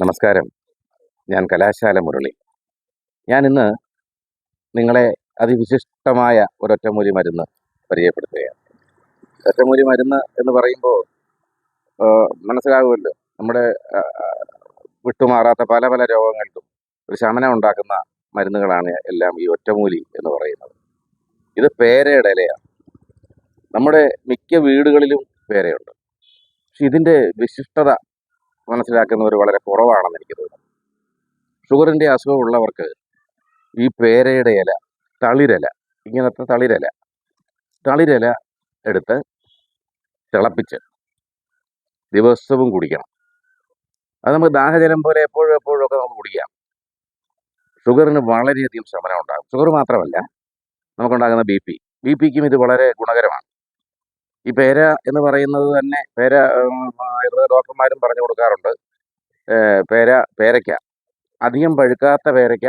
നമസ്കാരം. ഞാൻ കലാശാല മുരളി. ഞാനിന്ന് നിങ്ങളെ അതിവിശിഷ്ടമായ ഒരൊറ്റമൂലി മരുന്ന് പരിചയപ്പെടുത്തുകയാണ്. ഒറ്റമൂലി മരുന്ന് എന്ന് പറയുമ്പോൾ മനസ്സിലാകുമല്ലോ, നമ്മുടെ വിട്ടുമാറാത്ത പല പല രോഗങ്ങൾക്കും ഒരു ശമനം ഉണ്ടാക്കുന്ന മരുന്നുകളാണ് എല്ലാം ഈ ഒറ്റമൂലി എന്ന് പറയുന്നത്. ഇത് പേരയുടെ ഇലയാണ്. നമ്മുടെ മിക്ക വീടുകളിലും പേരയുണ്ട്. പക്ഷെ ഇതിൻ്റെ വിശിഷ്ടത മനസ്സിലാക്കുന്നവർ വളരെ കുറവാണെന്ന് എനിക്ക് തോന്നുന്നു. ഷുഗറിൻ്റെ അസുഖമുള്ളവർക്ക് ഈ പേരയുടെ ഇല, തളിരില, ഇങ്ങനത്തെ തളിരില എടുത്ത് തിളപ്പിച്ച് ദിവസവും കുടിക്കണം. അത് നമുക്ക് ദാഹജലം പോലെ എപ്പോഴും ഒക്കെ നമുക്ക് കുടിക്കാം. ഷുഗറിന് വളരെയധികം ശമനം ഉണ്ടാകും. ഷുഗർ മാത്രമല്ല, നമുക്കുണ്ടാകുന്ന ബി പിക്കും ഇത് വളരെ ഗുണകരമാണ്. ഈ പേര എന്ന് പറയുന്നത് തന്നെ ആയുർവേദ ഡോക്ടർമാരും പറഞ്ഞു കൊടുക്കാറുണ്ട്. പേരയ്ക്ക, അധികം പഴുക്കാത്ത പേരയ്ക്ക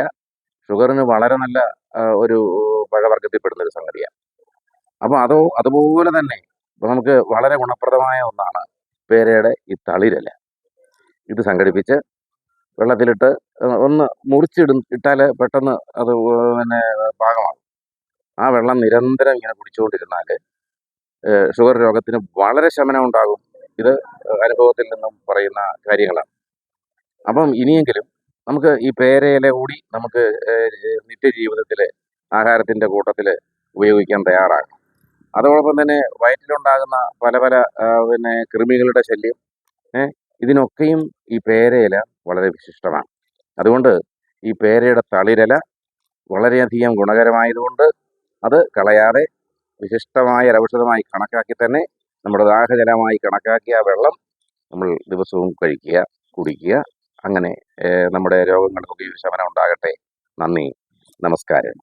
ഷുഗറിന് വളരെ നല്ല ഒരു പഴവർഗ്ഗത്തിൽപ്പെടുന്നൊരു സംഗതിയാണ്. അപ്പോൾ അതുപോലെ തന്നെ നമുക്ക് വളരെ ഗുണപ്രദമായ ഒന്നാണ് പേരയുടെ ഈ തളിരില. ഇത് സംഘടിപ്പിച്ച് വെള്ളത്തിലിട്ട് ഒന്ന് ഇട്ടാൽ പെട്ടെന്ന് അത് പാകമാകും. ആ വെള്ളം നിരന്തരം ഇങ്ങനെ കുടിച്ചുകൊണ്ടിരുന്നാൽ ഷുഗർ രോഗത്തിന് വളരെ ശമനം ഉണ്ടാകും. ഇത് അനുഭവത്തിൽ നിന്നും പറയുന്ന കാര്യങ്ങളാണ്. അപ്പം ഇനിയെങ്കിലും നമുക്ക് ഈ പേരയില കൂടി നമുക്ക് നിത്യജീവിതത്തിൽ ആഹാരത്തിൻ്റെ കൂട്ടത്തിൽ ഉപയോഗിക്കാൻ തയ്യാറാകണം. അതോടൊപ്പം തന്നെ വയറ്റിലുണ്ടാകുന്ന പല പല കൃമികളുടെ ശല്യം, ഇതിനൊക്കെയും ഈ പേരയില വളരെ വിശിഷ്ടമാണ്. അതുകൊണ്ട് ഈ പേരയുടെ തളിരില വളരെയധികം ഗുണകരമായതുകൊണ്ട് അത് കളയാതെ വിശിഷ്ടമായ ഔഷധമായി കണക്കാക്കി തന്നെ നമ്മുടെ ദാഹജലമായി കണക്കാക്കി ആ വെള്ളം നമ്മൾ ദിവസവും കഴിക്കുക, കുടിക്കുക. അങ്ങനെ നമ്മുടെ രോഗങ്ങൾക്കൊക്കെ ശമനം ഉണ്ടാകട്ടെ. നന്ദി, നമസ്കാരം.